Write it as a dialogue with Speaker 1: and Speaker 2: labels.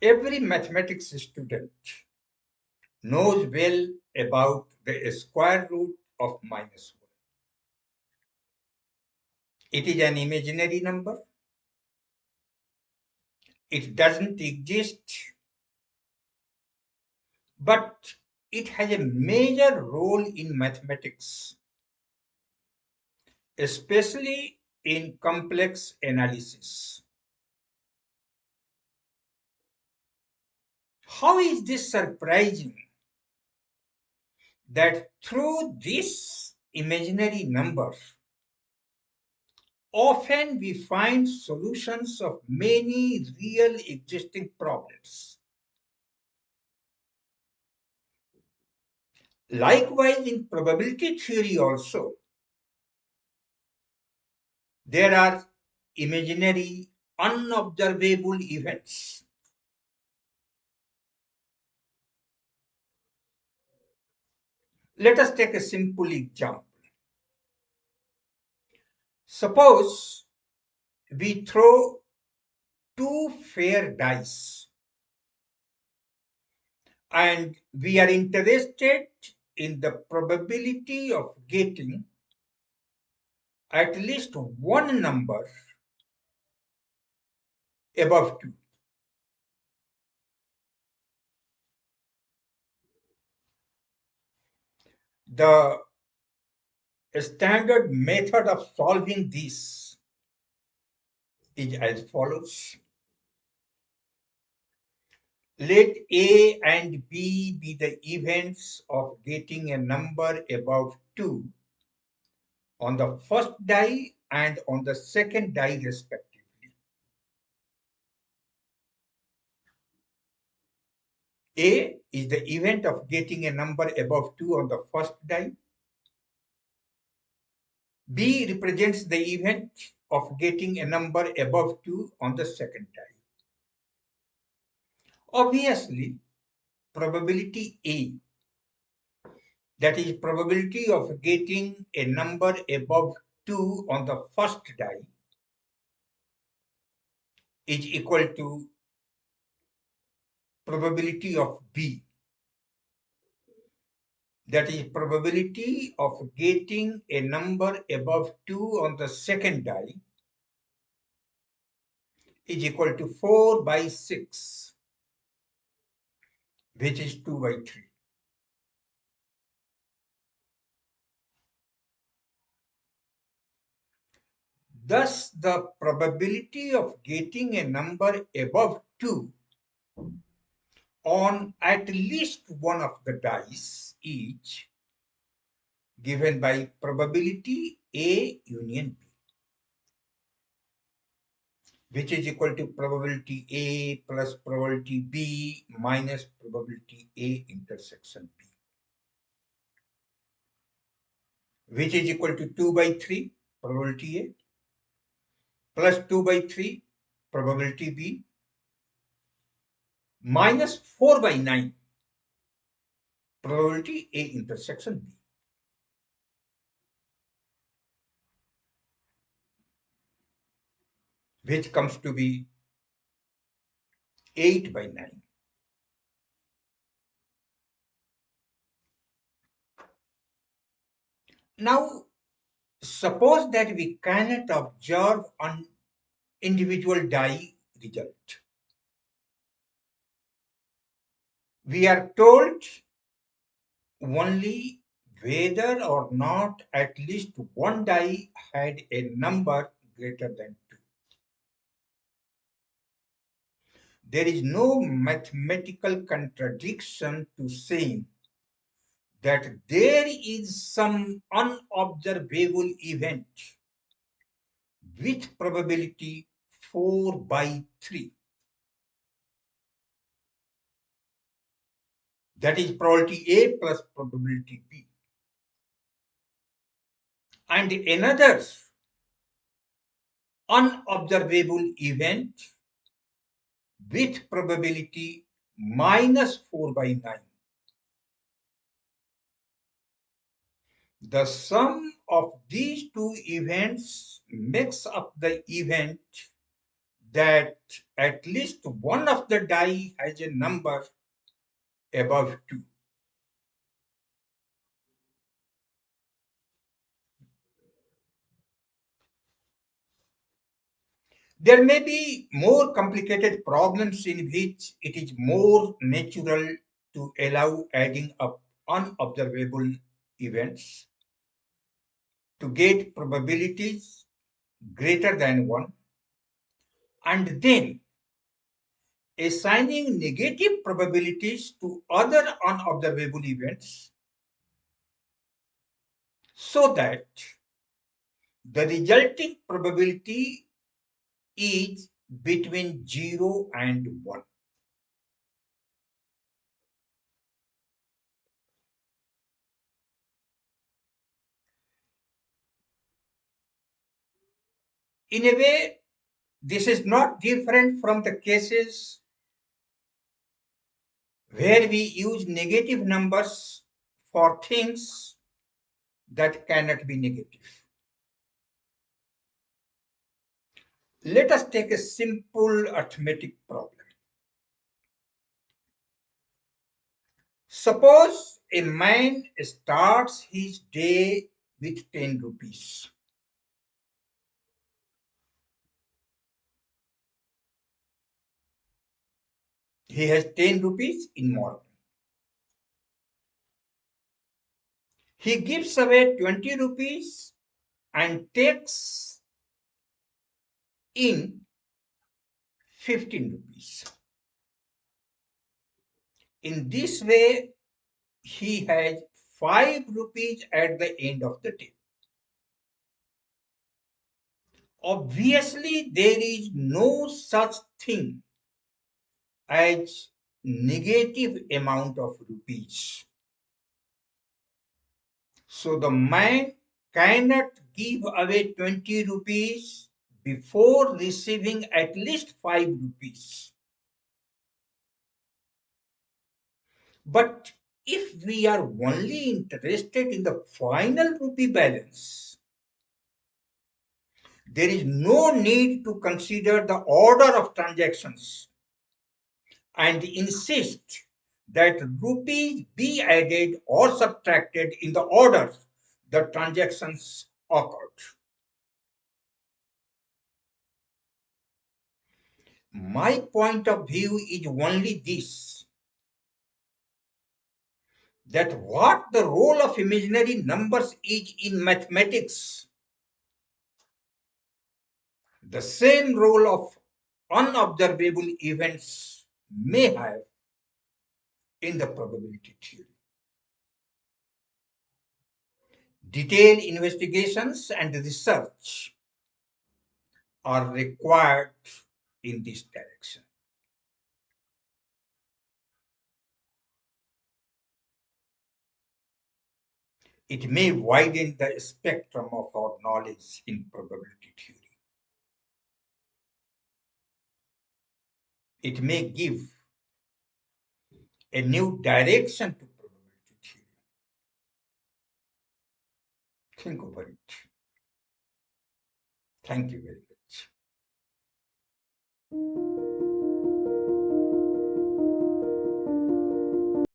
Speaker 1: Every mathematics student knows well about the square root of minus 1. It is an imaginary number. It doesn't exist, but it has a major role in mathematics, especially in complex analysis. How is this surprising that through this imaginary number, often we find solutions of many real existing problems? Likewise, in probability theory also, there are imaginary, unobservable events. Let us take a simple example. Suppose we throw two fair dice and we are interested in the probability of getting at least one number above 2. The standard method of solving this is as follows. Let A and B be the events of getting a number above 2 on the first die and on the second die respectively. A is the event of getting a number above 2 on the first die. B represents the event of getting a number above 2 on the second die. Obviously, probability A, that is probability of getting a number above 2 on the first die, is equal to probability of B, that is probability of getting a number above 2 on the second die, is equal to 4 by 6, which is 2 by 3. Thus, the probability of getting a number above 2 on at least one of the dice each given by probability A union B, which is equal to probability A plus probability B minus probability A intersection B, which is equal to 2 by 3 probability A plus 2 by 3 probability B minus 4 by 9 probability A intersection B, which comes to be 8 by 9. Now, suppose that we cannot observe an individual die result. We are told only whether or not at least one die had a number greater than 2. There is no mathematical contradiction to saying that there is some unobservable event with probability 4 by 3. That is probability A plus probability B. And another unobservable event with probability minus 4 by 9. The sum of these two events makes up the event that at least one of the die has a number above 2. There may be more complicated problems in which it is more natural to allow adding up unobservable events to get probabilities greater than 1, and then assigning negative probabilities to other unobservable events so that the resulting probability is between 0 and 1. In a way, this is not different from the cases where we use negative numbers for things that cannot be negative. Let us take a simple arithmetic problem. Suppose a man starts his day with 10 rupees. He has 10 rupees in morning. He gives away 20 rupees and takes in 15 rupees. In this way, he has 5 rupees at the end of the day. Obviously, there is no such thing as negative amount of rupees. So the man cannot give away 20 rupees before receiving at least 5 rupees. But if we are only interested in the final rupee balance, there is no need to consider the order of transactions and insist that rupees be added or subtracted in the order the transactions occurred. My point of view is only this, that what the role of imaginary numbers is in mathematics, the same role of unobservable events may have in the probability theory. Detailed investigations and research are required in this direction. It may widen the spectrum of our knowledge in probability theory. It may give a new direction to probability theory. Think over it. Thank you very much.